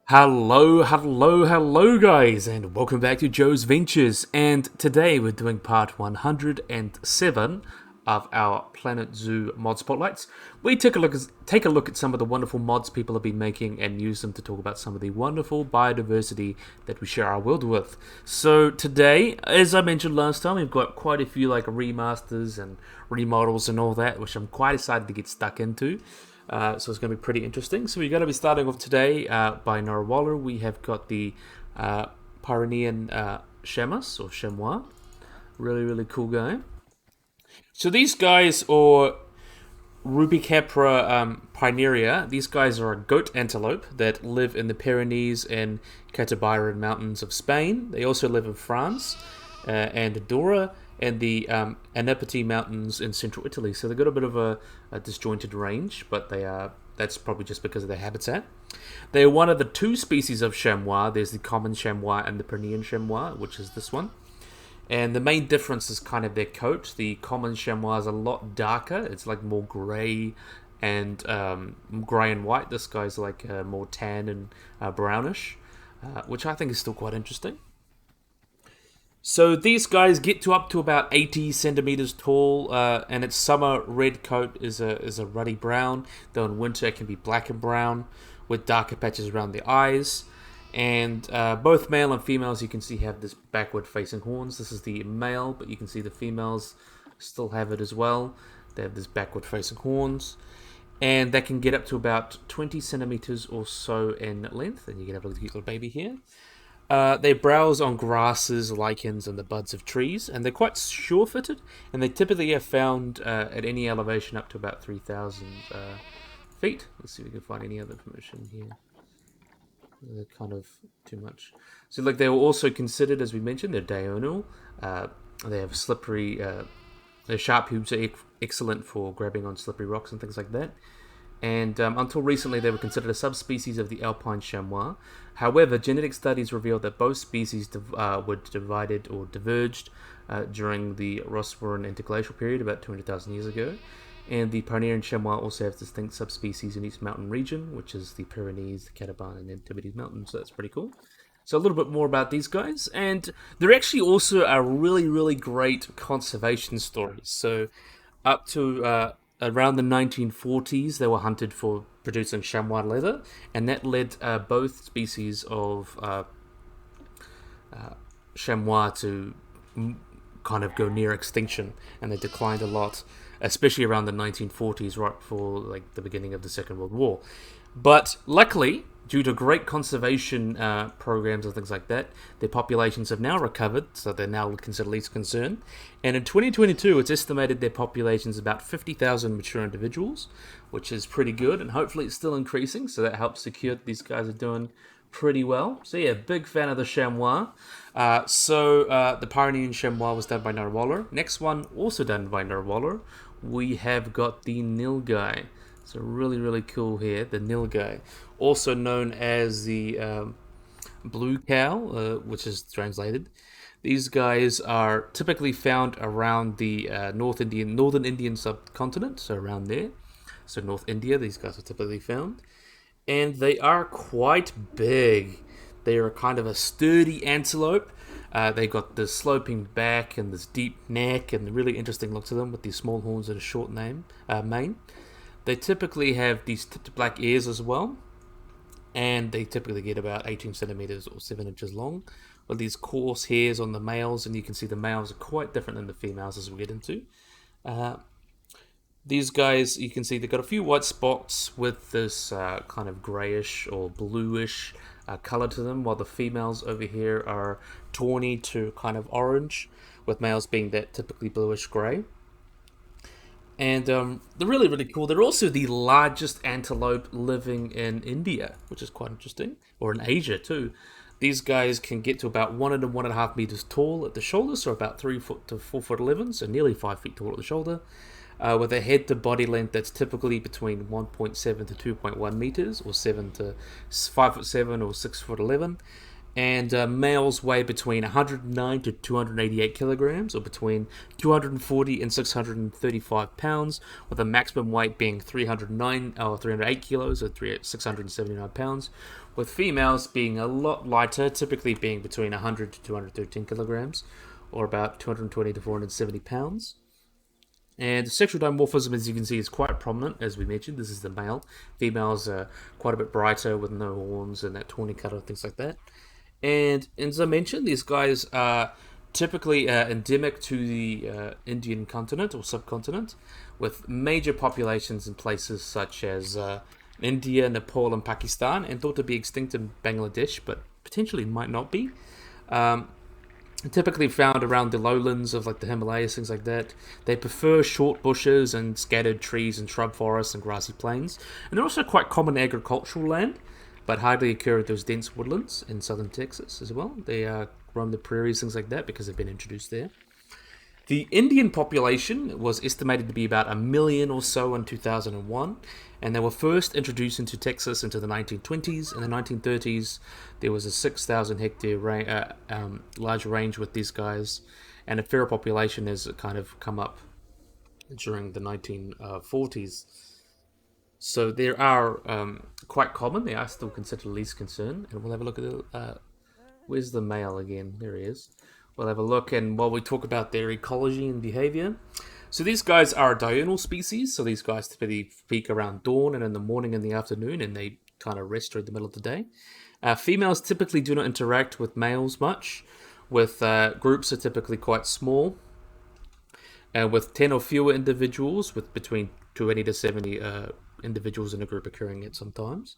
Hello, guys, and welcome back to Joe's Ventures. And today we're doing part 107 of our Planet Zoo mod spotlights. We take a look at some of the wonderful mods people have been making and use them to talk about some of the wonderful biodiversity that we share our world with. So today, as I mentioned last time, we've got quite a few like remasters and remodels and all that, which I'm quite excited to get stuck into. So it's going to be pretty interesting. So we're going to be starting off today by Narwhal. We have got the Pyrenean Chamois or Chamois. Really cool guy. So these guys are Rubicapra pinerea. These guys are a goat antelope that live in the Pyrenees and Cozumel mountains of Spain. They also live in France and Andorra and the Anapati Mountains in central Italy. So they've got a bit of a disjointed range, but that's probably just because of their habitat. They are one of the two species of chamois. There's the common chamois and the Pyrenean chamois, which is this one. And the main difference is kind of their coat. The common chamois is a lot darker. It's like more grey and white. This guy's like more tan and brownish, which I think is still quite interesting. So these guys get to up to about 80 centimeters tall, and its summer red coat is a ruddy brown. Though in winter it can be black and brown, with darker patches around the eyes. And both male and females, you can see, have this backward-facing horns. This is the male, but you can see the females still have it as well. They have this backward-facing horns, and that can get up to about 20 centimeters or so in length. And you can have a look at the little baby here. They browse on grasses, lichens, and the buds of trees, and they're quite sure-footed, and they typically are found at any elevation up to about 3,000 feet. Let's see if we can find any other information here. They're kind of too much. So, like, they were also considered, as we mentioned, they're diurnal. They have slippery, their sharp hooves are excellent for grabbing on slippery rocks and things like that. And until recently, they were considered a subspecies of the alpine chamois. However, genetic studies revealed that both species were divided or diverged during the Roswaran interglacial period about 200,000 years ago. And the Pyrenean chamois also has distinct subspecies in each mountain region, which is the Pyrenees, the Cataban, and Antipodes Mountains. So that's pretty cool. So a little bit more about these guys. And they're actually also a really great conservation story. So up to around the 1940s, they were hunted for producing chamois leather, and that led both species of chamois to kind of go near extinction, and they declined a lot, especially around the 1940s, right before like the beginning of the Second World War. But luckily, due to great conservation programs and things like that, their populations have now recovered, so they're now considered least concern. And in 2022, it's estimated their population's about 50,000 mature individuals, which is pretty good, and hopefully it's still increasing, so that helps secure that these guys are doing pretty well. So yeah, big fan of the chamois. The Pyrenean chamois was done by Narwhal. Next one, also done by Narwhal, we have got the Nilgai. So really cool here, the Nilgai, also known as the blue cow, which is translated. These guys are typically found around the northern Indian subcontinent, so around there. So North India, these guys are typically found. And they are quite big. They are kind of a sturdy antelope. They got this sloping back and this deep neck and the really interesting look to them with these small horns and a short mane. They typically have these tipped black ears as well, and they typically get about 18 centimeters or 7 inches long, with these coarse hairs on the males, and you can see the males are quite different than the females as we get into. These guys, you can see they've got a few white spots with this kind of grayish or bluish color to them, while the females over here are tawny to kind of orange, with males being that typically bluish gray. And they're really cool. They're also the largest antelope living in India, which is quite interesting, or in Asia too. These guys can get to about 1 to 1.5 meters tall at the shoulder, so about 3 foot to 4 foot 11, so nearly 5 feet tall at the shoulder, with a head to body length that's typically between 1.7 to 2.1 meters, or 7 to 5 foot 7 or 6 foot 11. And males weigh between 109 to 288 kilograms, or between 240 and 635 pounds, with a maximum weight being 308 kilos, or 679 pounds, with females being a lot lighter, typically being between 100 to 213 kilograms, or about 220 to 470 pounds. And the sexual dimorphism, as you can see, is quite prominent, as we mentioned. This is the male. Females are quite a bit brighter with no horns and that tawny colour, things like that. And as I mentioned, these guys are typically endemic to the Indian continent or subcontinent, with major populations in places such as India, Nepal, and Pakistan, and thought to be extinct in Bangladesh, but potentially might not be. Typically found around the lowlands of like the Himalayas, things like that. They prefer short bushes and scattered trees and shrub forests and grassy plains. And they're also quite common agricultural land, but hardly occur at those dense woodlands in southern Texas as well. They roam the prairies, things like that, because they've been introduced there. The Indian population was estimated to be about 1 million or so in 2001, and they were first introduced into Texas into the 1920s. In the 1930s, there was a 6,000 hectare large range with these guys, and a feral population has kind of come up during the 1940s. So they are quite common. They are still considered least concern, and we'll have a look at the. Where's the male again? There he is. We'll have a look, and while we talk about their ecology and behavior. So these guys are a diurnal species, so these guys typically peak around dawn and in the morning and the afternoon, and they kind of rest during the middle of the day. Females typically do not interact with males much, with groups are typically quite small, with 10 or fewer individuals, with between 20 to 70 individuals in a group occurring at some times.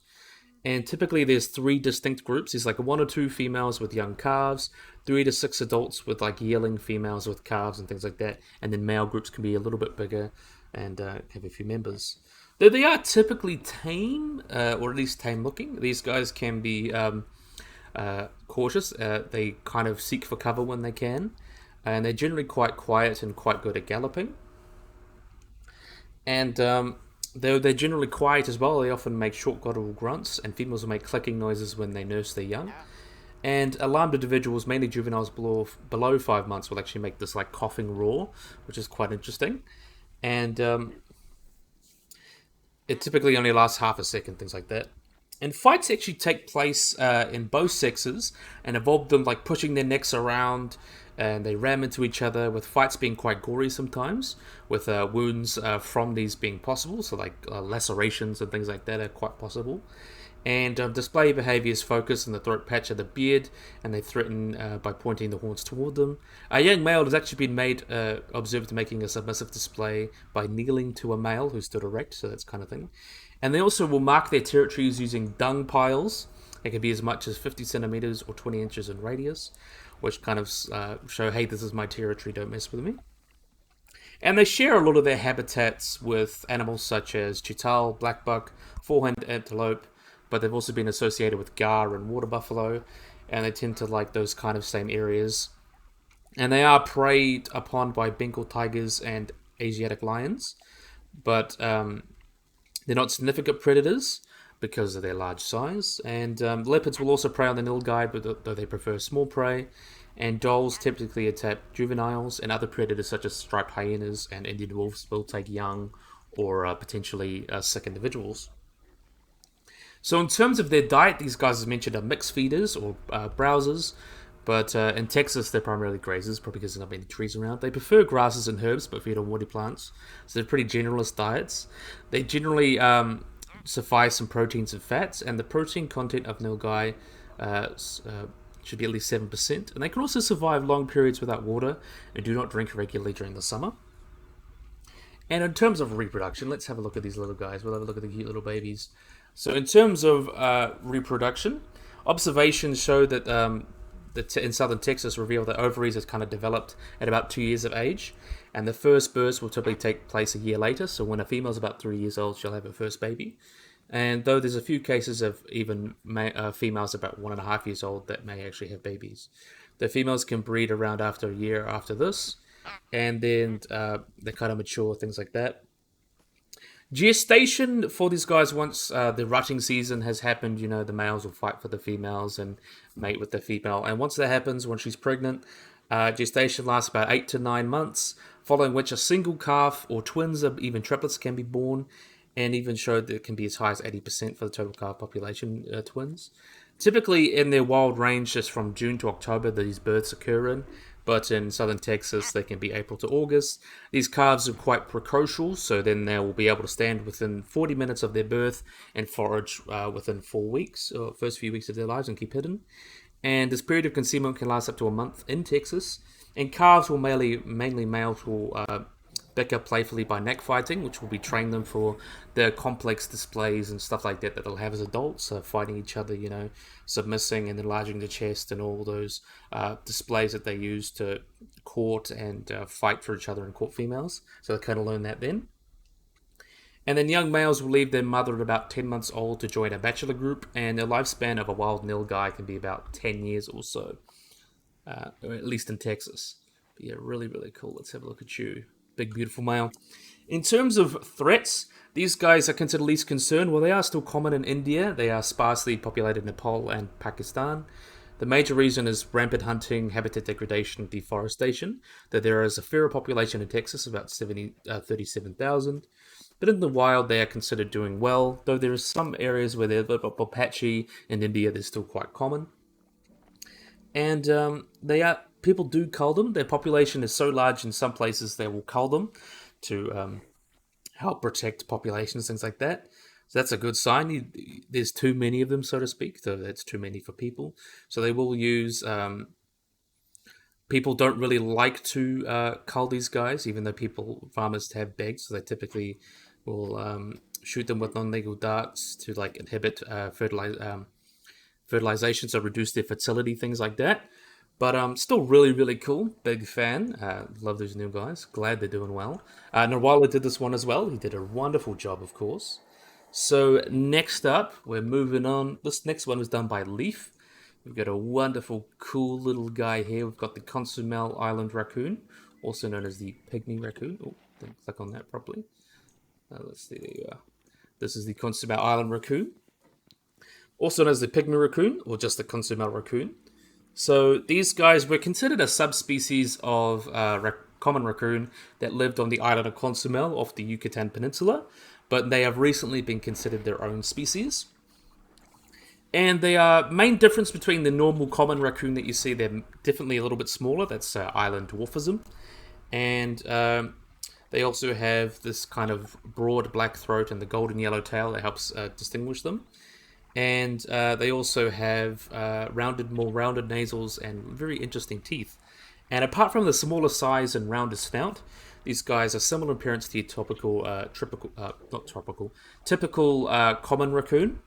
And typically there's 3 distinct groups. There's like 1 or 2 females with young calves, 3 to 6 adults with like yearling females with calves and things like that. And then male groups can be a little bit bigger and have a few members. Though they are typically tame, or at least tame looking, these guys can be cautious. They kind of seek for cover when they can. And they're generally quite quiet and quite good at galloping. And though they're generally quiet as well, they often make short guttural grunts, and females will make clicking noises when they nurse their young. And alarmed individuals, mainly juveniles below 5 months, will actually make this like coughing roar, which is quite interesting. And it typically only lasts half a second, things like that. And fights actually take place in both sexes, and involve them like pushing their necks around, and they ram into each other, with fights being quite gory sometimes, with wounds from these being possible, so like lacerations and things like that are quite possible. And display behavior is focused on the throat patch of the beard, and they threaten by pointing the horns toward them. A young male has actually been observed making a submissive display by kneeling to a male who stood erect, so that's kind of thing. And they also will mark their territories using dung piles. They can be as much as 50 centimeters or 20 inches in radius, which kind of show, hey, this is my territory, don't mess with me. And they share a lot of their habitats with animals such as chital, blackbuck, four-horned antelope, but they've also been associated with gar and water buffalo, and they tend to like those kind of same areas. And they are preyed upon by Bengal tigers and Asiatic lions, but they're not significant predators because of their large size. And leopards will also prey on the Nilgai, but though they prefer small prey. And dholes typically attack juveniles, and other predators such as striped hyenas and Indian wolves will take young or potentially sick individuals. So in terms of their diet, these guys, as mentioned, are mixed feeders or browsers. But in Texas, they're primarily grazers, probably because there's not many trees around. They prefer grasses and herbs, but feed on woody plants. So they're pretty generalist diets. They generally suffice in proteins and fats, and the protein content of Nilgai should be at least 7%. And they can also survive long periods without water and do not drink regularly during the summer. And in terms of reproduction, let's have a look at these little guys. We'll have a look at the cute little babies. So in terms of reproduction, observations show that in southern Texas reveal that ovaries have kind of developed at about 2 years of age, and the first burst will typically take place a year later. So when a female's about 3 years old, she'll have her first baby. And though there's a few cases of even females about 1.5 years old that may actually have babies, the females can breed around after a year after this, and then they kind of mature, things like that. Gestation for these guys, once the rutting season has happened, the males will fight for the females and mate with the female. And once that happens, when she's pregnant, gestation lasts about 8 to 9 months, following which a single calf or twins or even triplets can be born. and even showed that it can be as high as 80% for the total calf population twins. Typically, in their wild range, just from June to October, these births occur in. But in southern Texas, they can be April to August. These calves are quite precocial, so then they will be able to stand within 40 minutes of their birth and forage within 4 weeks, or first few weeks of their lives, and keep hidden. And this period of concealment can last up to a month in Texas. And calves will mainly males will bicker playfully by neck fighting, which will be train them for the complex displays and stuff like that they'll have as adults, fighting each other, submissing and enlarging the chest and all those displays that they use to court and fight for each other and court females. So they kind of learn that then. And then young males will leave their mother at about 10 months old to join a bachelor group, and the lifespan of a wild Nilgai can be about 10 years or so, or at least in Texas. But yeah, really, really cool. Let's have a look at you. Big, beautiful male. In terms of threats, these guys are considered least concern. Well, they are still common in India. They are sparsely populated in Nepal and Pakistan. The major reason is rampant hunting, habitat degradation, deforestation. That there is a fairer population in Texas, about 37,000. But in the wild, they are considered doing well, though there are some areas where they're a little bit patchy. In India, they're still quite common. And people do cull them. Their population is so large in some places they will cull them to help protect populations, things like that. So that's a good sign. There's too many of them, so to speak. So that's too many for people. So they will use... people don't really like to cull these guys, even though farmers have begs. So they typically will shoot them with non-lethal darts to inhibit fertilization, so reduce their fertility, things like that. But still really, really cool. Big fan. Love those new guys. Glad they're doing well. Nawala did this one as well. He did a wonderful job, of course. So next up, we're moving on. This next one was done by Leaf. We've got a wonderful, cool little guy here. We've got the Cozumel Island Raccoon, also known as the Pygmy Raccoon. Oh, didn't click on that properly. Let's see, there you are. This is the Cozumel Island Raccoon, also known as the Pygmy Raccoon, or just the Cozumel Raccoon. So these guys were considered a subspecies of common raccoon that lived on the island of Cozumel off the Yucatan Peninsula, but they have recently been considered their own species. And the main difference between the normal common raccoon that you see, they're definitely a little bit smaller. That's island dwarfism. And they also have this kind of broad black throat and the golden yellow tail that helps distinguish them. And they also have more rounded nasals and very interesting teeth. And apart from the smaller size and rounder snout, these guys are similar in appearance to your typical common raccoon.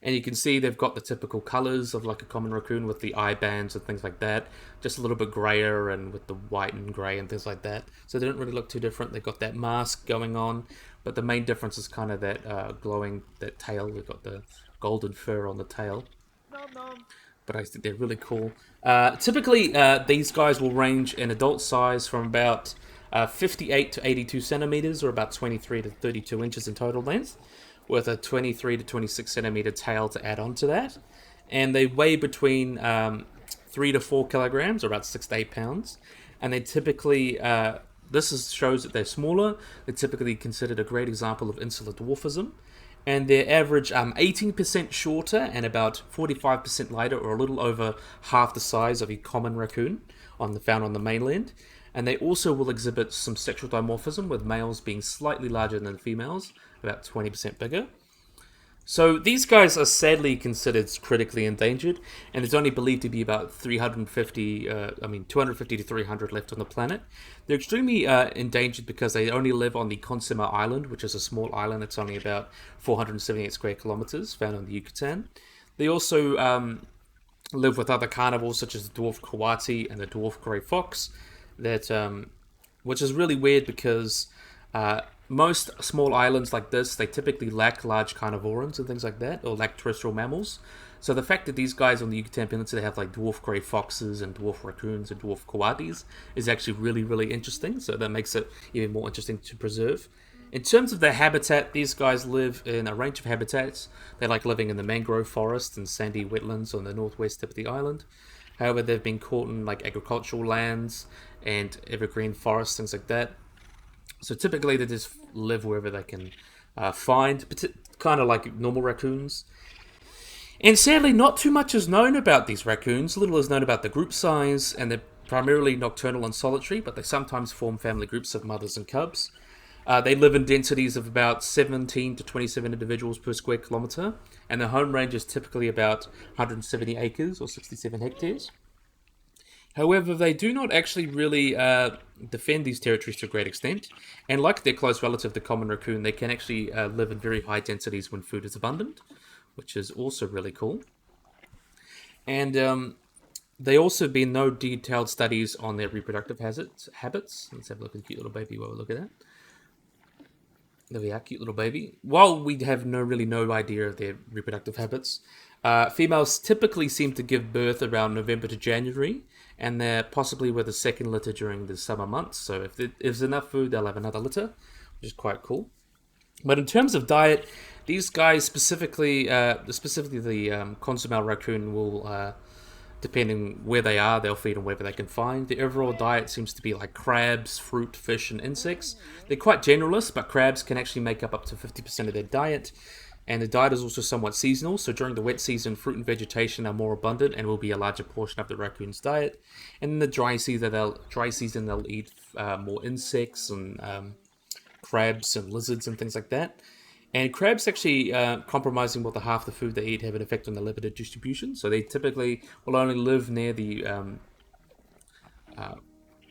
And you can see they've got the typical colours of like a common raccoon with the eye bands and things like that. Just a little bit grayer and with the white and grey and things like that. So they don't really look too different. They've got that mask going on. But the main difference is kind of that glowing, that tail. They've got the golden fur on the tail. But I think they're really cool. Typically, these guys will range in adult size from about 58 to 82 centimeters, or about 23 to 32 inches in total length, with a 23 to 26 centimeter tail to add on to that. And they weigh between 3 to 4 kilograms, or about 6 to 8 pounds. And they typically, shows that they're smaller. They're typically considered a great example of insular dwarfism. And they're average 18% shorter and about 45% lighter, or a little over half the size of a common raccoon found on the mainland. And they also will exhibit some sexual dimorphism, with males being slightly larger than females, about 20% bigger. So these guys are sadly considered critically endangered, and there's only believed to be about 250 to 300 left on the planet. They're extremely endangered because they only live on the Cozumel Island, which is a small island that's only about 478 square kilometers, found on the Yucatan. They also live with other carnivores such as the dwarf coati and the dwarf grey fox, which is really weird because most small islands like this, they typically lack large carnivorans and things like that, or lack terrestrial mammals. So the fact that these guys on the Yucatan Peninsula have like dwarf grey foxes and dwarf raccoons and dwarf coatis is actually really, really interesting. So that makes it even more interesting to preserve. In terms of their habitat, these guys live in a range of habitats. They like living in the mangrove forest and sandy wetlands on the northwest tip of the island. However, they've been caught in like agricultural lands and evergreen forests, things like that. So typically they just live wherever they can find, kind of like normal raccoons. And sadly, not too much is known about these raccoons. Little is known about the group size, and they're primarily nocturnal and solitary, but they sometimes form family groups of mothers and cubs. They live in densities of about 17 to 27 individuals per square kilometre, and their home range is typically about 170 acres or 67 hectares. However, they do not actually really defend these territories to a great extent, and like their close relative, the common raccoon, they can actually live in very high densities when food is abundant, which is also really cool. And they also been no detailed studies on their reproductive habits. Let's have a look at the cute little baby while we look at that. There we are, cute little baby. While we have really no idea of their reproductive habits, females typically seem to give birth around November to January, and they're possibly with a second litter during the summer months. So if there's enough food, they'll have another litter, which is quite cool. But in terms of diet, these guys specifically the Cozumel raccoon will, depending where they are, they'll feed on wherever they can find. The overall diet seems to be like crabs, fruit, fish, and insects. They're quite generalist, but crabs can actually make up to 50% of their diet. And the diet is also somewhat seasonal, so during the wet season, fruit and vegetation are more abundant and will be a larger portion of the raccoon's diet. And in the dry season, they'll eat more insects and crabs and lizards and things like that. And crabs actually, compromising more than half the food they eat, have an effect on the limited distribution. So they typically will only live near the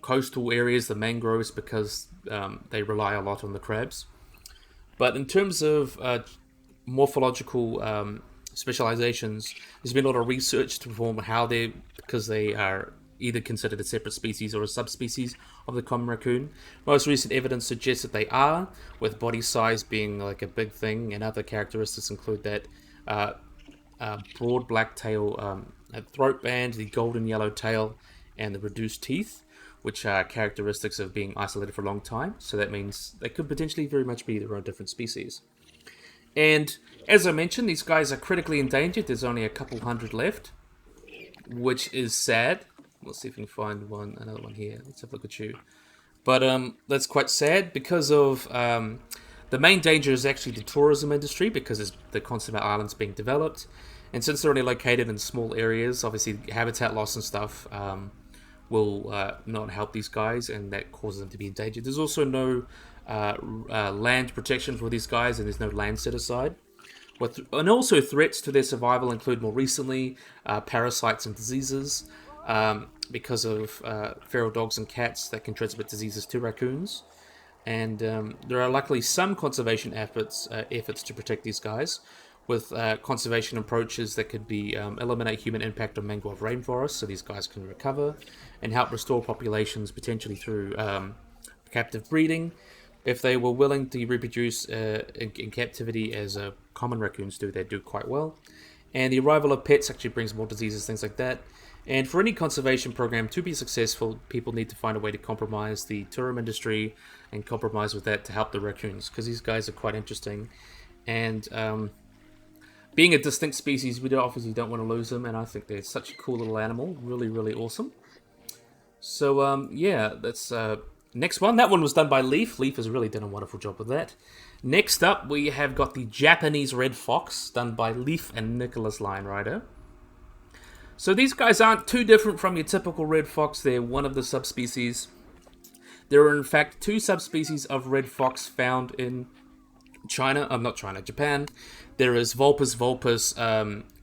coastal areas, the mangroves, because they rely a lot on the crabs. But in terms of morphological specializations, there's been a lot of research to perform because they are either considered a separate species or a subspecies of the common raccoon. Most recent evidence suggests that they are, with body size being like a big thing, and other characteristics include that broad black tail, throat band, the golden yellow tail, and the reduced teeth, which are characteristics of being isolated for a long time. So that means they could potentially very much be their own different species. And as I mentioned, these guys are critically endangered. There's only a couple hundred left, which is sad. Let's see if we can find another one here. Let's have a look at you. But that's quite sad because of the main danger is actually the tourism industry, because the Cozumel Islands being developed, and since they're only located in small areas, obviously habitat loss and stuff will not help these guys, and that causes them to be endangered. There's also no land protection for these guys, and there's no land set aside. And also threats to their survival include more recently parasites and diseases, because of feral dogs and cats that can transmit diseases to raccoons. And there are luckily some conservation efforts to protect these guys, with conservation approaches that could be eliminate human impact on mangrove rainforests so these guys can recover, and help restore populations potentially through captive breeding. If they were willing to reproduce in captivity as common raccoons do, they do quite well. And the arrival of pets actually brings more diseases, things like that. And for any conservation program to be successful, people need to find a way to compromise the tourism industry and compromise with that to help the raccoons, because these guys are quite interesting. And being a distinct species, we obviously don't want to lose them, and I think they're such a cool little animal. Really, really awesome. So, yeah, that's... next one. That one was done by Leaf. Leaf has really done a wonderful job with that. Next up, we have got the Japanese red fox, done by Leaf and Nicholas Lionrider. So these guys aren't too different from your typical red fox. They're one of the subspecies. There are in fact two subspecies of red fox found in Japan. There is Vulpes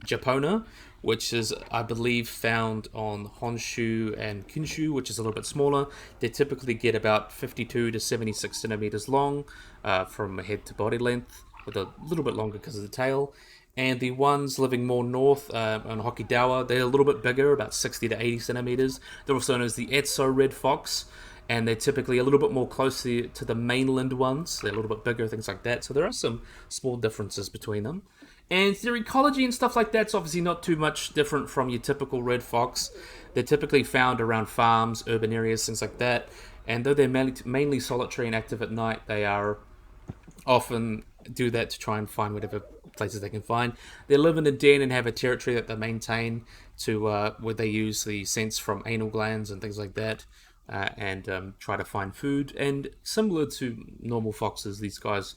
japona, which is, I believe, found on Honshu and Kyushu, which is a little bit smaller. They typically get about 52 to 76 centimeters long from head to body length, with a little bit longer because of the tail. And the ones living more north on Hokkaido, they're a little bit bigger, about 60 to 80 centimeters. They're also known as the Etso red fox, and they're typically a little bit more closely to the mainland ones. They're a little bit bigger, things like that. So there are some small differences between them. And their ecology and stuff like that's obviously not too much different from your typical red fox. They're typically found around farms, urban areas, things like that. And though they're mainly solitary and active at night, they are often do that to try and find whatever places they can find. They live in a den and have a territory that they maintain to where they use the scents from anal glands and things like that and try to find food. And similar to normal foxes, these guys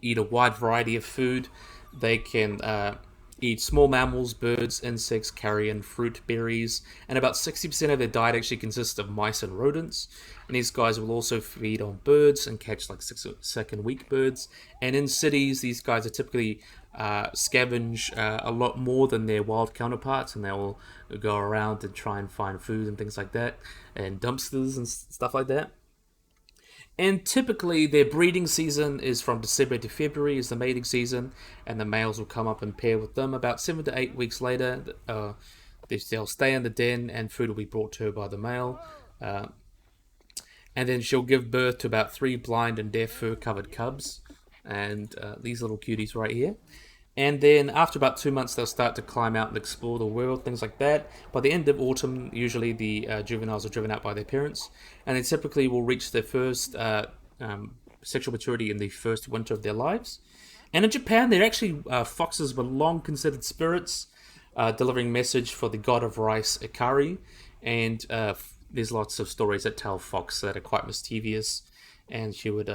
eat a wide variety of food. They can eat small mammals, birds, insects, carrion, fruit, berries, and about 60% of their diet actually consists of mice and rodents. And these guys will also feed on birds and catch like second week birds. And in cities, these guys are typically scavenge a lot more than their wild counterparts, and they will go around and try and find food and things like that, and dumpsters and stuff like that. And typically, their breeding season is from December to February, is the mating season, and the males will come up and pair with them. About 7 to 8 weeks later, they'll stay in the den, and food will be brought to her by the male. And then she'll give birth to about 3 blind and deaf fur-covered cubs, and these little cuties right here. And then after about 2 months, they'll start to climb out and explore the world, things like that. By the end of autumn, usually the juveniles are driven out by their parents, and they typically will reach their first sexual maturity in the first winter of their lives. And in Japan, they're actually foxes were long considered spirits, delivering message for the god of rice, Ikari. And there's lots of stories that tell fox that are quite mischievous, and she would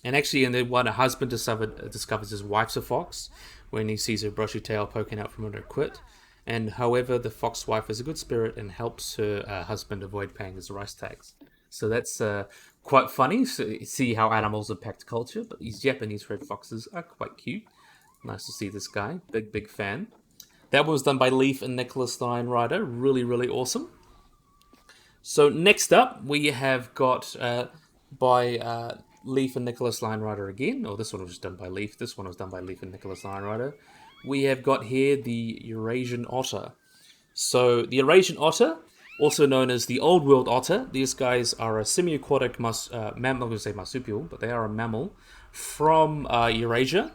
and actually in the one, a husband discovers his wife's a fox when he sees her brushy tail poking out from under a quid. And however, the fox wife is a good spirit and helps her husband avoid paying his rice tax. So that's quite funny. So you see how animals impact culture. But these Japanese red foxes are quite cute. Nice to see this guy. Big fan. That was done by Leif and Nicholas Steinrider. Really, really awesome. So next up, we have got by Leif and Nicholas Steinrider again. Oh, this one was done by Leif. This one was done by Leif and Nicholas Steinrider. We have got here the Eurasian otter. So the Eurasian otter, also known as the Old World otter, these guys are a semi-aquatic mammal. I'm going to say marsupial, but they are a mammal from Eurasia.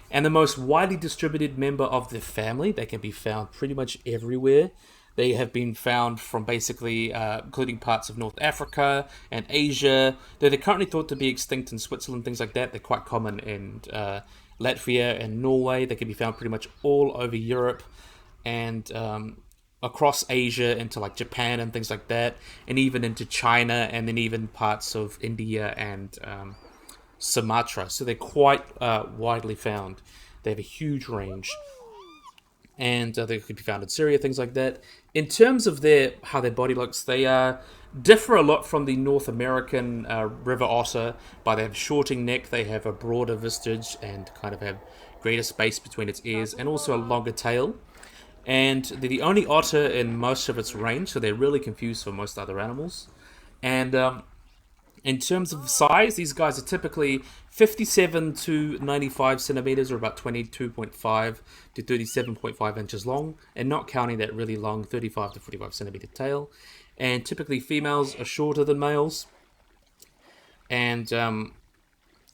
And the most widely distributed member of the family. They can be found pretty much everywhere. They have been found from basically, including parts of North Africa and Asia. They're currently thought to be extinct in Switzerland, things like that. They're quite common in Latvia and Norway. They can be found pretty much all over Europe and across Asia into like Japan and things like that, and even into China, and then even parts of India and Sumatra. So they're quite widely found. They have a huge range. And they could be found in Syria, things like that. In terms of how their body looks, they differ a lot from the North American river otter, but they have a shorting neck, they have a broader visage, and kind of have greater space between its ears, and also a longer tail. And they're the only otter in most of its range, so they're really confused for most other animals. And in terms of size, these guys are typically 57 to 95 centimeters, or about 22.5 to 37.5 inches long, and not counting that really long 35 to 45 centimeter tail. And typically females are shorter than males. And an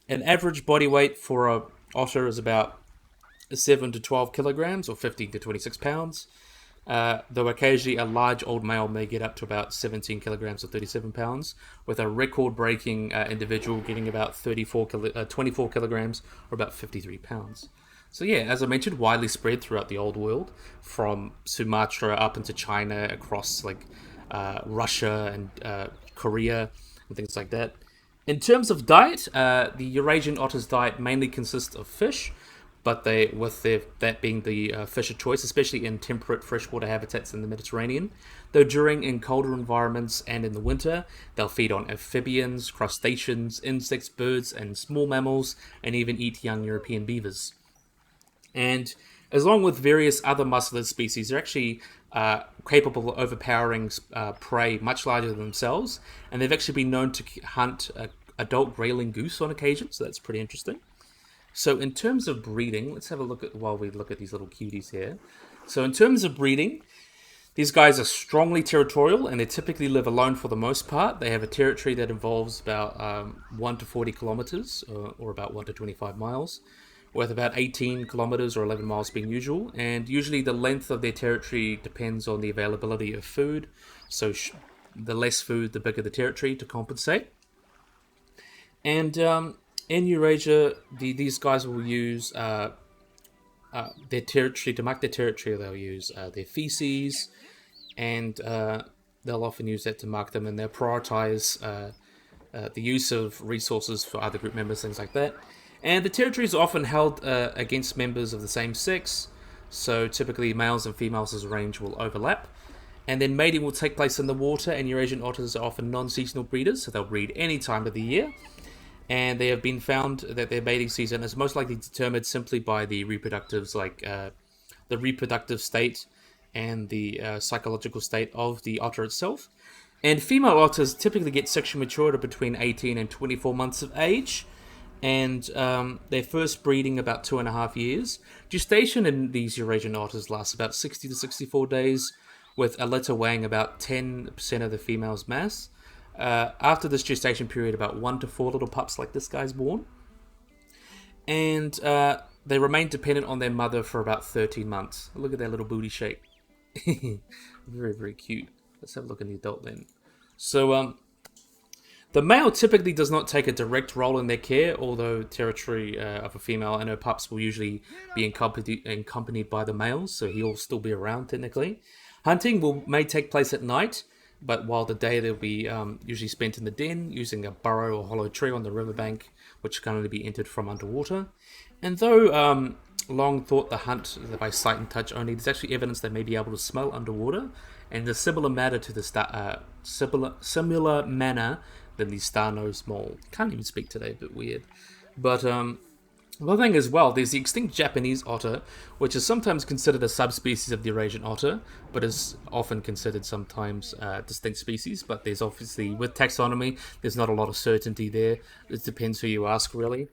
average body weight for a otter is about 7 to 12 kilograms, or 15 to 26 pounds. Though occasionally a large old male may get up to about 17 kilograms or 37 pounds, with a record-breaking individual getting about 24 kilograms or about 53 pounds. So yeah, as I mentioned, widely spread throughout the old world, from Sumatra up into China, across like Russia and Korea and things like that. In terms of diet, the Eurasian otter's diet mainly consists of fish, but that being the fish of choice, especially in temperate freshwater habitats in the Mediterranean. Though in colder environments and in the winter, they'll feed on amphibians, crustaceans, insects, birds, and small mammals, and even eat young European beavers. And along with various other muscellid species, they're actually capable of overpowering prey much larger than themselves, and they've actually been known to hunt adult grayling goose on occasion, so that's pretty interesting. So in terms of breeding, let's have a look at while we look at these little cuties here. So in terms of breeding, these guys are strongly territorial, and they typically live alone for the most part. They have a territory that involves about 1 to 40 kilometers, or about 1 to 25 miles, with about 18 kilometers or 11 miles being usual. And usually the length of their territory depends on the availability of food. So the less food, the bigger the territory to compensate. And in Eurasia, these guys will use their territory to mark their territory. They'll use their feces and they'll often use that to mark them, and they'll prioritize the use of resources for other group members, things like that. And the territories are often held against members of the same sex, so typically males and females' range will overlap. And then mating will take place in the water, and Eurasian otters are often non-seasonal breeders, so they'll breed any time of the year. And they have been found that their mating season is most likely determined simply by the reproductives, like the reproductive state and the psychological state of the otter itself. And female otters typically get sexually matured at between 18 and 24 months of age, and their first breeding about 2.5 years. Gestation in these Eurasian otters lasts about 60 to 64 days, with a litter weighing about 10% of the female's mass. After this gestation period, about 1 to 4 little pups like this guy's born. And they remain dependent on their mother for about 13 months. Look at that little booty shape. Very, very cute. Let's have a look at the adult then. So, the male typically does not take a direct role in their care, although territory of a female and her pups will usually be accompanied by the males, so he'll still be around technically. Hunting may take place at night, but while the day they'll be usually spent in the den, using a burrow or hollow tree on the riverbank, which can only be entered from underwater. And though Long thought the hunt by sight and touch only, there's actually evidence they may be able to smell underwater, and a similar manner to the similar manner than the star-nosed mole. Can't even speak today, a bit weird. But one thing as well, there's the extinct Japanese otter, which is sometimes considered a subspecies of the Eurasian otter, but is often considered sometimes distinct species. But there's obviously, with taxonomy, there's not a lot of certainty there. It depends who you ask, really.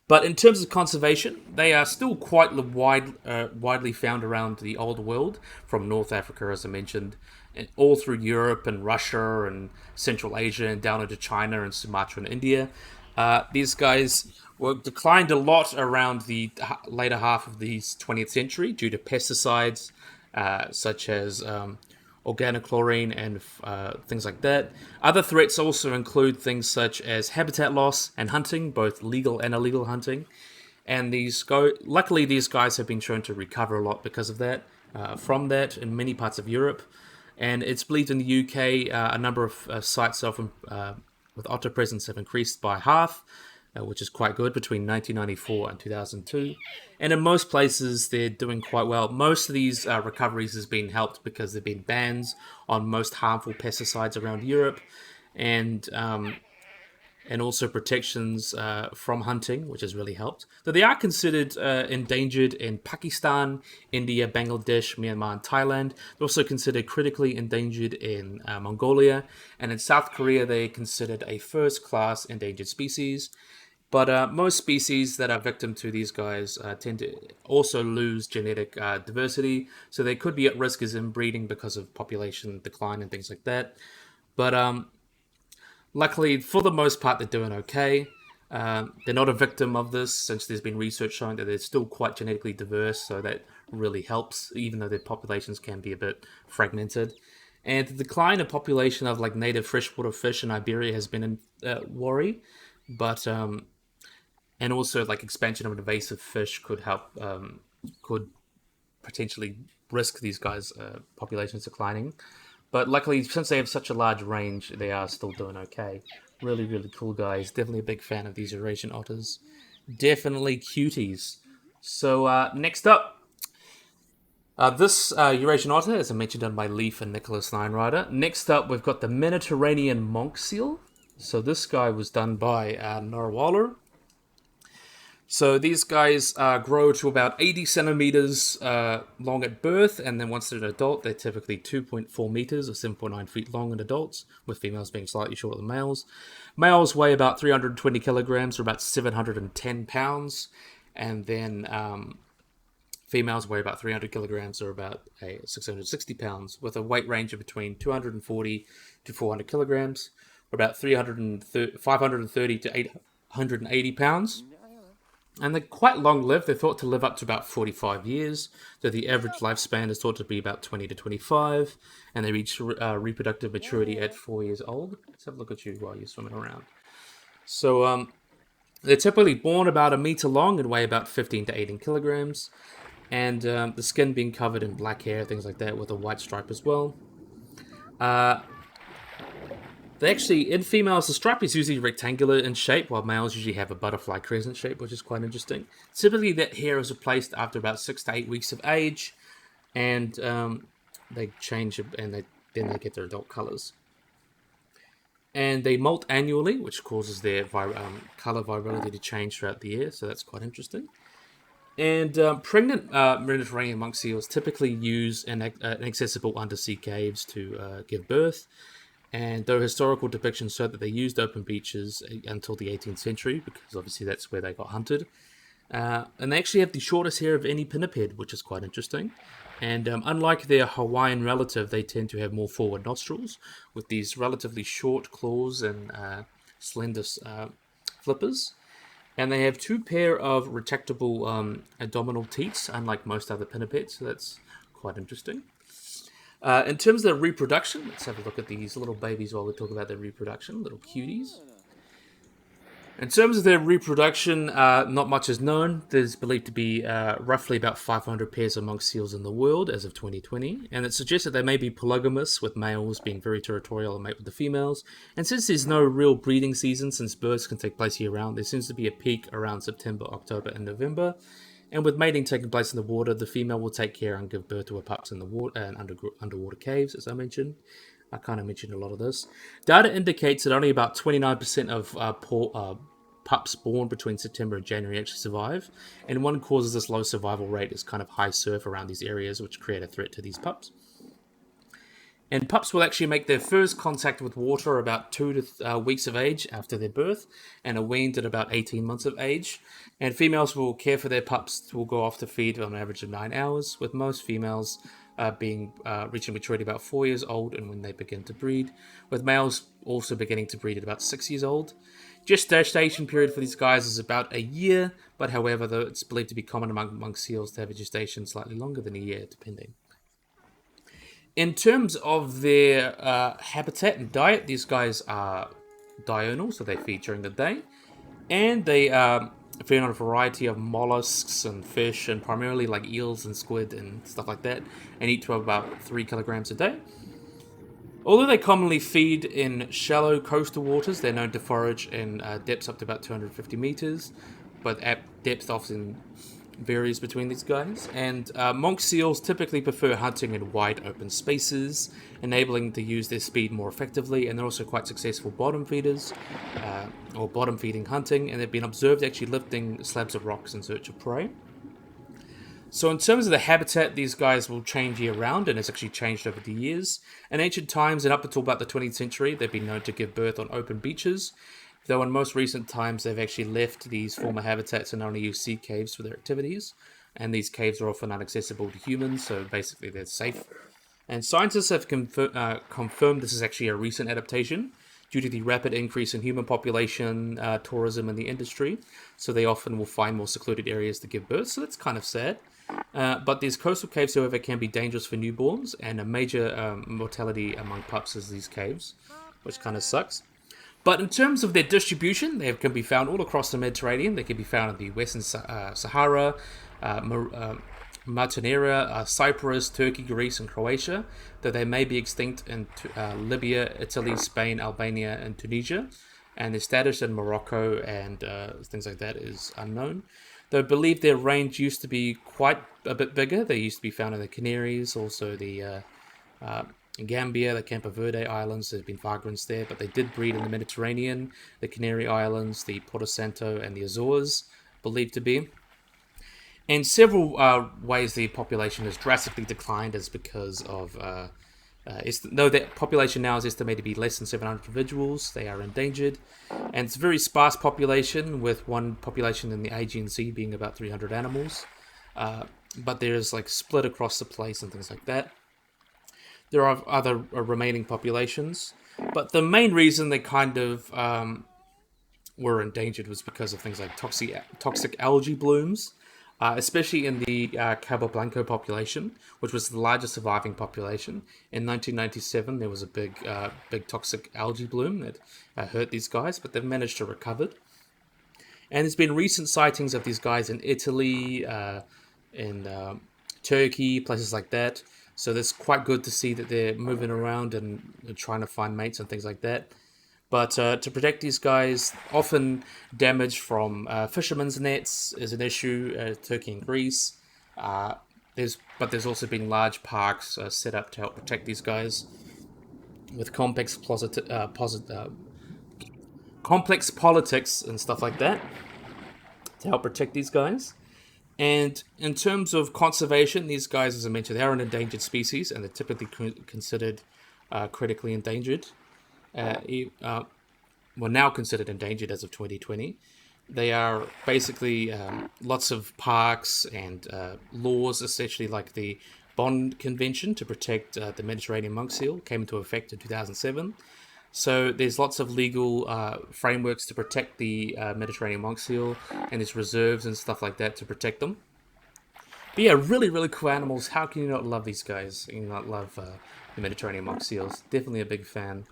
But in terms of conservation, they are still quite widely found around the old world, from North Africa, as I mentioned, and all through Europe and Russia and Central Asia and down into China and Sumatra and India. These guys were declined a lot around the later half of the 20th century due to pesticides such as organochlorine and things like that. Other threats also include things such as habitat loss and hunting, both legal and illegal hunting. And luckily, these guys have been shown to recover a lot because of that, from that in many parts of Europe. And it's believed in the UK, a number of sites with otter presence have increased by half, which is quite good, between 1994 and 2002. And in most places, they're doing quite well. Most of these recoveries has been helped because there have been bans on most harmful pesticides around Europe, and also protections from hunting, which has really helped. Though they are considered endangered in Pakistan, India, Bangladesh, Myanmar, and Thailand. They're also considered critically endangered in Mongolia, and in South Korea, they're considered a first-class endangered species. But most species that are victim to these guys tend to also lose genetic diversity, so they could be at risk as inbreeding because of population decline and things like that. But luckily, for the most part, they're doing okay. They're not a victim of this, since there's been research showing that they're still quite genetically diverse, so that really helps, even though their populations can be a bit fragmented. And the decline of population of like native freshwater fish in Iberia has been a worry, but and also like expansion of invasive fish could potentially risk these guys' populations declining. But luckily, since they have such a large range, they are still doing okay. Really, really cool guys. Definitely a big fan of these Eurasian otters. Definitely cuties. So next up, this Eurasian otter, as I mentioned, done by Leif and Nicholas Nienrider. Next up, we've got the Mediterranean monk seal. So this guy was done by Narwaller. So these guys grow to about 80 centimeters long at birth, and then once they're an adult, they're typically 2.4 meters or 7.9 feet long in adults, with females being slightly shorter than males. Males weigh about 320 kilograms or about 710 pounds, and then females weigh about 300 kilograms or about 660 pounds, with a weight range of between 240 to 400 kilograms, or about 530 to 880 pounds. And they're quite long-lived. They're thought to live up to about 45 years. So the average lifespan is thought to be about 20 to 25. And they reach reproductive maturity at 4 years old. Let's have a look at you while you're swimming around. So they're typically born about 1 meter long and weigh about 15 to 18 kilograms. And the skin being covered in black hair, things like that, with a white stripe as well. They actually, in females, the stripe is usually rectangular in shape, while males usually have a butterfly crescent shape, which is quite interesting. Typically, that hair is replaced after about 6 to 8 weeks of age, and they change, and then they get their adult colors. And they molt annually, which causes their color virility to change throughout the year, so that's quite interesting. And pregnant Mediterranean monk seals typically use inaccessible undersea caves to give birth. And though historical depictions show that they used open beaches until the 18th century, because obviously that's where they got hunted. And they actually have the shortest hair of any pinniped, which is quite interesting. And unlike their Hawaiian relative, they tend to have more forward nostrils, with these relatively short claws and slender flippers. And they have 2 pair of retractable abdominal teats, unlike most other pinnipeds, so that's quite interesting. In terms of their reproduction, let's have a look at these little babies while we talk about their reproduction, little cuties. In terms of their reproduction, not much is known. There's believed to be roughly about 500 pairs of monk seals in the world as of 2020, and it suggests that they may be polygamous, with males being very territorial and mate with the females. And since there's no real breeding season, since births can take place year-round, there seems to be a peak around September, October, and November. And with mating taking place in the water, the female will take care and give birth to her pups in the water and underwater caves, as I mentioned. I kind of mentioned a lot of this. Data indicates that only about 29% of pups born between September and January actually survive. And one cause of this low survival rate is kind of high surf around these areas, which create a threat to these pups. And pups will actually make their first contact with water about 2 weeks of age after their birth, and are weaned at about 18 months of age. And females will care for their pups, will go off to feed on an average of 9 hours, with most females reaching maturity about 4 years old and when they begin to breed, with males also beginning to breed at about 6 years old. Gestation period for these guys is about a year, but however, though it's believed to be common among monk seals to have a gestation slightly longer than a year, depending. In terms of their habitat and diet, these guys are diurnal, so they feed during the day. And they feed on a variety of mollusks and fish, and primarily like eels and squid and stuff like that, and eat to about 3 kilograms a day. Although they commonly feed in shallow coastal waters, they're known to forage in depths up to about 250 meters, but at depth often varies between these guys. And monk seals typically prefer hunting in wide open spaces, enabling them to use their speed more effectively, and they're also quite successful bottom feeders, or bottom feeding hunting, and they've been observed actually lifting slabs of rocks in search of prey. So in terms of the habitat, these guys will change year round, and it's actually changed over the years. In ancient times and up until about the 20th century, they've been known to give birth on open beaches, though in most recent times they've actually left these former habitats and only use sea caves for their activities. And these caves are often inaccessible to humans, so basically they're safe. And scientists have confirmed this is actually a recent adaptation due to the rapid increase in human population, tourism, and the industry. So they often will find more secluded areas to give birth, so that's kind of sad. But these coastal caves, however, can be dangerous for newborns, and a major mortality among pups is these caves, which kind of sucks. But in terms of their distribution, they can be found all across the Mediterranean. They can be found in the Western Sahara, Martinera, Cyprus, Turkey, Greece, and Croatia, though they may be extinct in Libya, Italy, Spain, Albania, and Tunisia. And their status in Morocco and things like that is unknown. Though I believe their range used to be quite a bit bigger. They used to be found in the Canaries, also the Gambia, the Campo Verde Islands. There's been vagrants there, but they did breed in the Mediterranean, the Canary Islands, the Porto Santo, and the Azores, believed to be. In several ways, the population has drastically declined is because of... though the population now is estimated to be less than 700 individuals, they are endangered. And it's a very sparse population, with one population in the Aegean Sea being about 300 animals. But there's like split across the place and things like that. There are other remaining populations. But the main reason they kind of were endangered was because of things like toxic algae blooms. Especially in the Cabo Blanco population, which was the largest surviving population. In 1997, there was a big toxic algae bloom that hurt these guys, but they've managed to recover. And there's been recent sightings of these guys in Italy, in Turkey, places like that. So that's quite good to see that they're moving around and trying to find mates and things like that. But to protect these guys, often damage from fishermen's nets is an issue. Turkey and Greece. Uh, there's also been large parks set up to help protect these guys with complex politics and stuff like that to help protect these guys. And in terms of conservation, these guys, as I mentioned, they are an endangered species and they're typically considered critically endangered. Well, now considered endangered as of 2020. They are basically lots of parks and laws, essentially like the Bond Convention to protect the Mediterranean monk seal came into effect in 2007. So there's lots of legal frameworks to protect the Mediterranean monk seal, and there's reserves and stuff like that to protect them. But yeah, really, really cool animals. How can you not love these guys? You not love the Mediterranean monk seals. Definitely a big fan.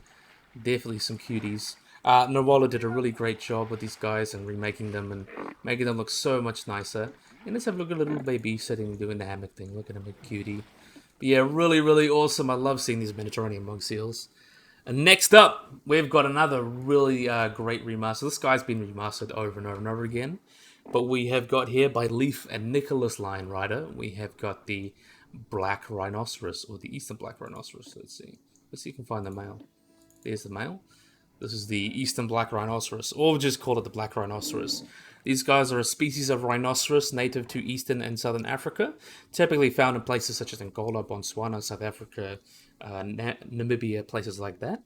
Definitely some cuties. Nawala did a really great job with these guys and remaking them and making them look so much nicer. And let's have a look at a little baby sitting doing the hammock thing. Look at him, a cutie. But yeah, really, really awesome. I love seeing these Mediterranean monk seals. And next up, we've got another really great remaster. This guy's been remastered over and over and over again. But we have got here by Leaf and Nicholas Lion Rider, we have got the Black Rhinoceros, or the Eastern Black Rhinoceros. Let's see. Let's see if we can find the male. There's the male. This is the Eastern Black Rhinoceros, or we'll just call it the Black Rhinoceros. These guys are a species of rhinoceros native to Eastern and Southern Africa, typically found in places such as Angola, Botswana, South Africa, Namibia, places like that.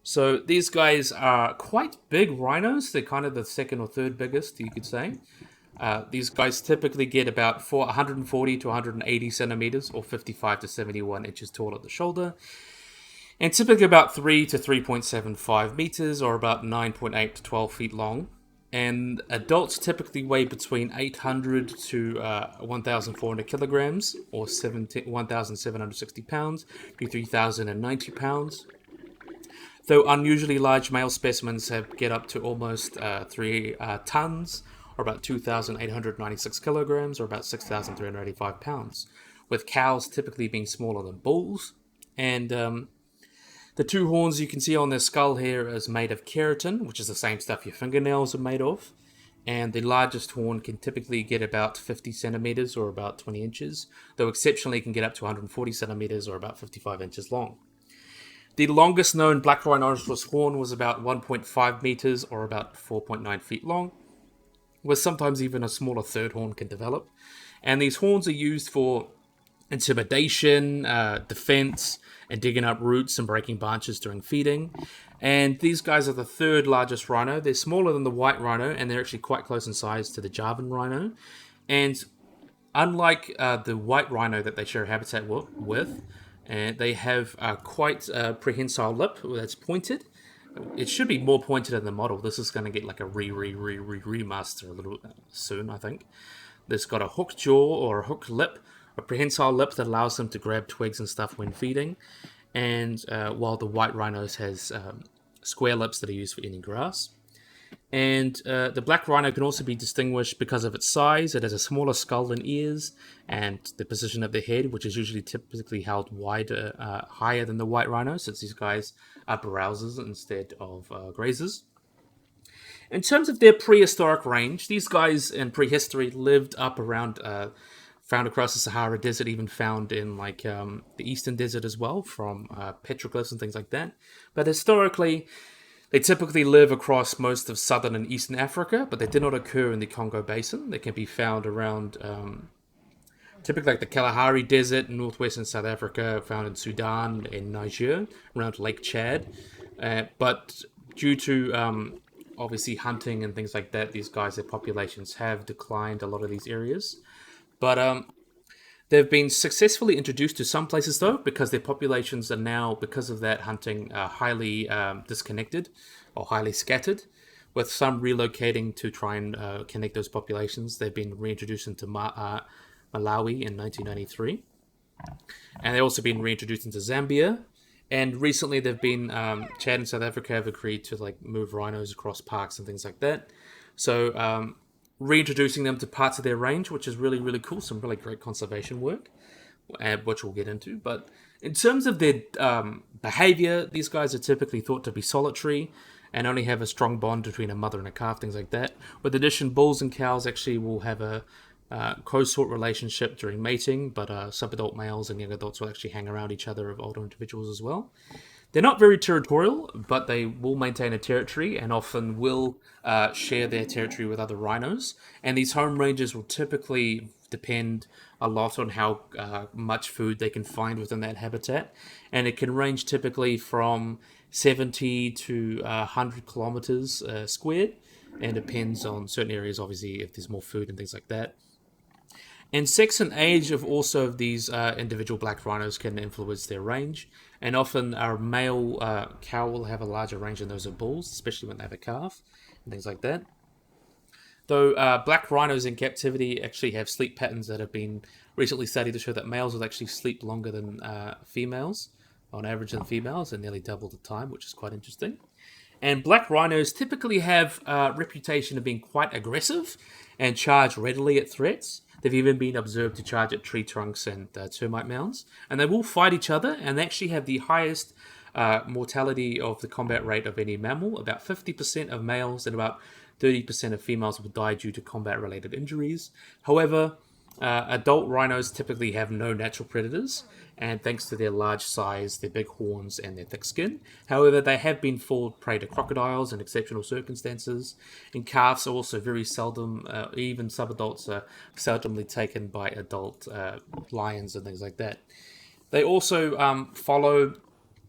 So these guys are quite big rhinos. They're kind of the second or third biggest, you could say. These guys typically get about 140 to 180 centimeters, or 55 to 71 inches tall at the shoulder, and typically about 3 to 3.75 meters, or about 9.8 to 12 feet long. And adults typically weigh between 800 to 1,400 kilograms, or 1,760 pounds to 3,090 pounds. Though unusually large male specimens get up to almost 3 tons, or about 2,896 kilograms, or about 6,385 pounds, with cows typically being smaller than bulls. And the two horns you can see on their skull here is made of keratin, which is the same stuff your fingernails are made of. And the largest horn can typically get about 50 centimeters, or about 20 inches, though exceptionally can get up to 140 centimeters, or about 55 inches long. The longest known black rhinoceros horn was about 1.5 meters, or about 4.9 feet long, where sometimes even a smaller third horn can develop. And these horns are used for intimidation, defense, and digging up roots and breaking branches during feeding. And these guys are the third largest rhino. They're smaller than the white rhino, and they're actually quite close in size to the Javan rhino. And unlike the white rhino that they share habitat with, and they have quite a prehensile lip that's pointed. It should be more pointed in the model. This is going to get like a remaster a little soon, I think. There's got a hooked jaw or a hooked lip, a prehensile lip that allows them to grab twigs and stuff when feeding. And while the white rhinos has square lips that are used for eating grass. And the black rhino can also be distinguished because of its size. It has a smaller skull and ears, and the position of the head, which is usually typically held wider, higher than the white rhino, since these guys are browsers instead of grazers. In terms of their prehistoric range, these guys in prehistory lived up around, found across the Sahara Desert, even found in like the Eastern Desert as well, from petroglyphs and things like that. But historically, they typically live across most of southern and eastern Africa, but they did not occur in the Congo Basin. They can be found around, typically like the Kalahari Desert in northwestern South Africa, found in Sudan and Niger, around Lake Chad. But due to obviously hunting and things like that, these guys, their populations have declined a lot of these areas. But they've been successfully introduced to some places, though, because their populations are now, because of that hunting, highly disconnected or highly scattered, with some relocating to try and connect those populations. They've been reintroduced into Malawi in 1993. And they've also been reintroduced into Zambia. And recently they've been, Chad and South Africa have agreed to like move rhinos across parks and things like that. So reintroducing them to parts of their range, which is really, really cool. Some really great conservation work. which we'll get into. But in terms of their behavior, these guys are typically thought to be solitary and only have a strong bond between a mother and a calf, things like that. With addition, bulls and cows actually will have a co-sort relationship during mating, but sub-adult males and young adults will actually hang around each other of older individuals as well. They're not very territorial, but they will maintain a territory and often will share their territory with other rhinos. And these home ranges will typically depend a lot on how much food they can find within that habitat. And it can range typically from 70 to 100 kilometers squared, and depends on certain areas, obviously, if there's more food and things like that. And sex and age of also of these individual black rhinos can influence their range. And often our male cow will have a larger range than those of bulls, especially when they have a calf and things like that. Though black rhinos in captivity actually have sleep patterns that have been recently studied to show that males will actually sleep longer than females, on average than females, and nearly double the time, which is quite interesting. And black rhinos typically have a reputation of being quite aggressive and charge readily at threats. They've even been observed to charge at tree trunks and termite mounds. And they will fight each other, and they actually have the highest mortality of the combat rate of any mammal. About 50% of males and about 30% of females will die due to combat-related injuries. However, adult rhinos typically have no natural predators, and thanks to their large size, their big horns, and their thick skin. However, they have been fall prey to crocodiles in exceptional circumstances, and calves are also very seldom, even subadults are seldomly taken by adult lions and things like that. They also follow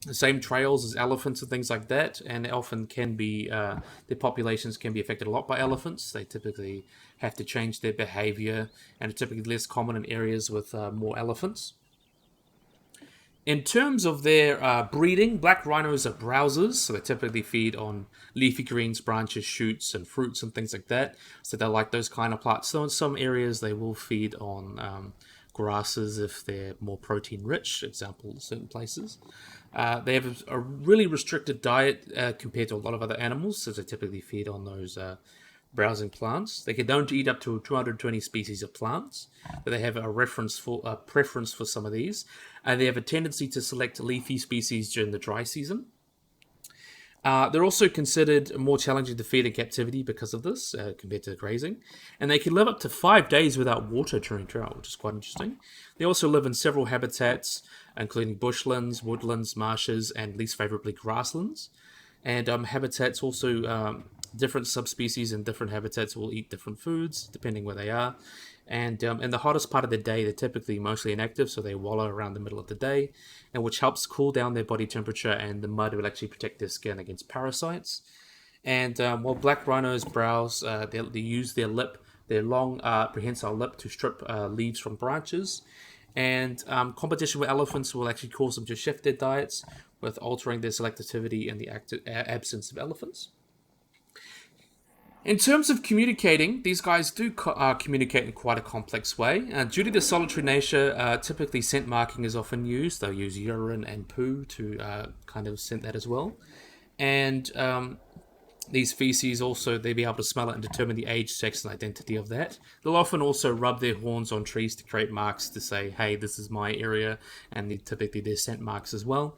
the same trails as elephants and things like that, and often can be their populations can be affected a lot by elephants. They typically have to change their behavior and are typically less common in areas with more elephants. In terms of their breeding, black rhinos are browsers, so they typically feed on leafy greens, branches, shoots, and fruits and things like that. So they like those kind of plants. So in some areas, they will feed on grasses if they're more protein rich, example, certain places. They have a really restricted diet compared to a lot of other animals, so they typically feed on those browsing plants. They can only eat up to 220 species of plants, but they have a preference for some of these. And they have a tendency to select leafy species during the dry season. They're also considered more challenging to feed in captivity because of this, compared to grazing. And they can live up to 5 days without water during drought, which is quite interesting. They also live in several habitats, including bushlands, woodlands, marshes, and least favorably grasslands. And habitats also, different subspecies in different habitats will eat different foods, depending where they are. And in the hottest part of the day, they're typically mostly inactive, so they wallow around the middle of the day, and which helps cool down their body temperature, and the mud will actually protect their skin against parasites. And while black rhinos browse, they use their lip, their long prehensile lip, to strip leaves from branches. And competition with elephants will actually cause them to shift their diets, with altering their selectivity in the absence of elephants. In terms of communicating, these guys do communicate in quite a complex way. Due to their solitary nature, typically scent marking is often used. They'll use urine and poo to kind of scent that as well. And these feces also, they'll be able to smell it and determine the age, sex, and identity of that. They'll often also rub their horns on trees to create marks to say, hey, this is my area, and typically they're scent marks as well.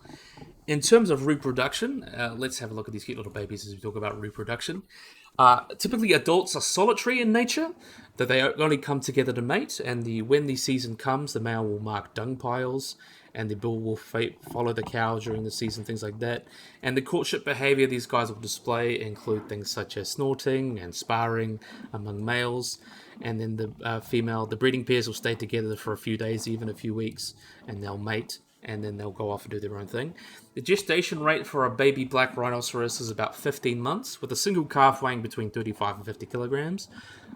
In terms of reproduction, let's have a look at these cute little babies as we talk about reproduction. Typically, adults are solitary in nature, that they only come together to mate, and when the season comes, the male will mark dung piles, and the bull will follow the cow during the season, things like that. And the courtship behavior these guys will display include things such as snorting and sparring among males, and then the breeding pairs will stay together for a few days, even a few weeks, and they'll mate, and then they'll go off and do their own thing. The gestation rate for a baby black rhinoceros is about 15 months, with a single calf weighing between 35 and 50 kilograms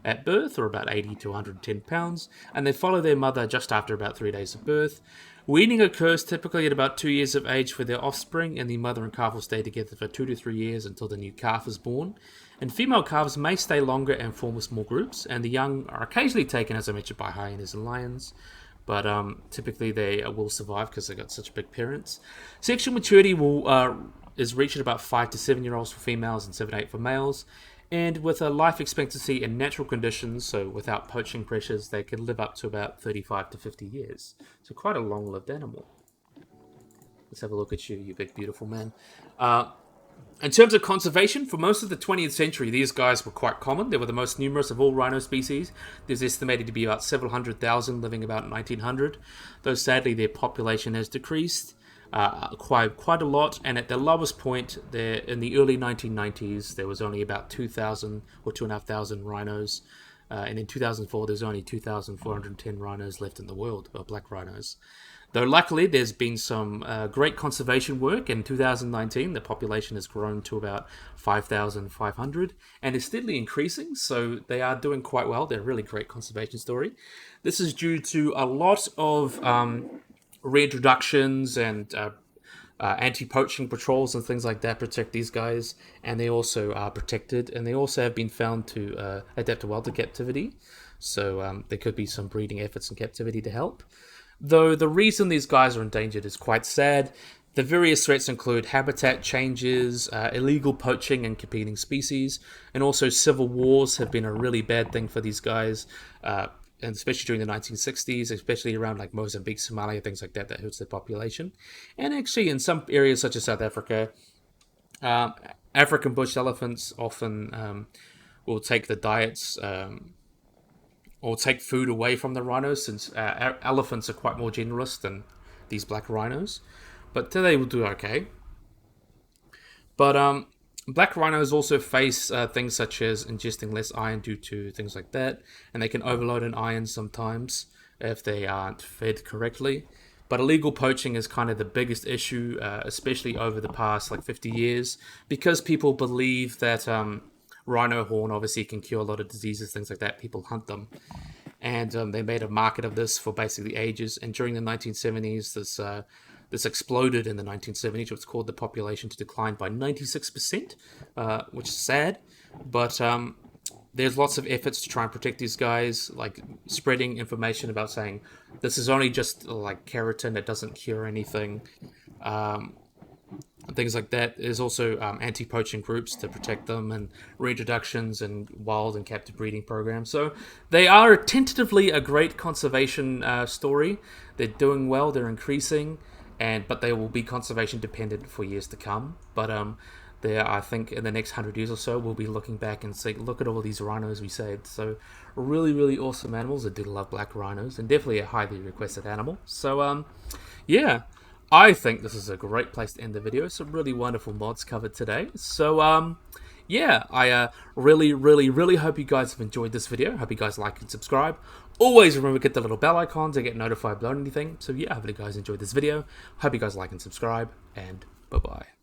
at birth, or about 80 to 110 pounds, and they follow their mother just after about 3 days of birth. Weaning occurs typically at about 2 years of age for their offspring, and the mother and calf will stay together for 2 to 3 years until the new calf is born. And female calves may stay longer and form small groups, and the young are occasionally taken, as I mentioned, by hyenas and lions. But typically they will survive because they've got such big parents. Sexual maturity is reached at about 5 to 7 year olds for females and 7 to 8 for males. And with a life expectancy in natural conditions, so without poaching pressures, they can live up to about 35 to 50 years. So quite a long-lived animal. Let's have a look at you, you big beautiful man. In terms of conservation, for most of the 20th century, these guys were quite common. They were the most numerous of all rhino species. There's estimated to be about several hundred thousand living about 1900, though sadly their population has decreased quite a lot. And at the lowest point, there in the early 1990s, there was only about 2,000 or 2,500 rhinos. And in 2004, there's only 2,410 rhinos left in the world, or black rhinos. Though luckily, there's been some great conservation work. In 2019, the population has grown to about 5,500 and is steadily increasing, so they are doing quite well. They're a really great conservation story. This is due to a lot of reintroductions and anti-poaching patrols and things like that protect these guys, and they also are protected, and they also have been found to adapt well to captivity. So there could be some breeding efforts in captivity to help. Though the reason these guys are endangered is quite sad. The various threats include habitat changes, illegal poaching and competing species, and also civil wars have been a really bad thing for these guys, and especially during the 1960s, especially around like Mozambique, Somalia, things like that, that hurts their population. And actually in some areas such as South Africa, African bush elephants often will take the diets or take food away from the rhinos, since elephants are quite more generous than these black rhinos. But they will do okay. But black rhinos also face things such as ingesting less iron due to things like that, and they can overload in iron sometimes if they aren't fed correctly. But illegal poaching is kind of the biggest issue, especially over the past like 50 years, because people believe that rhino horn obviously can cure a lot of diseases, things like that. People hunt them. And they made a market of this for basically ages. And during the 1970s, this exploded in the 1970s, which caused the population to decline by 96%, which is sad. But there's lots of efforts to try and protect these guys, like spreading information about saying this is only just like keratin, it doesn't cure anything. Things like that. There's also anti-poaching groups to protect them, and reintroductions and wild and captive breeding programs. So they are tentatively a great conservation story. They're doing well, they're increasing, but they will be conservation dependent for years to come. But I think in the next 100 years or so, we'll be looking back and saying, look at all these rhinos we saved. So really, really awesome animals. I do love black rhinos, and definitely a highly requested animal. So yeah. I think this is a great place to end the video. Some really wonderful mods covered today. So, yeah, I really, really, really hope you guys have enjoyed this video. Hope you guys like and subscribe. Always remember to get the little bell icon to get notified about anything. So, yeah, I hope you guys enjoyed this video. Hope you guys like and subscribe, and bye-bye.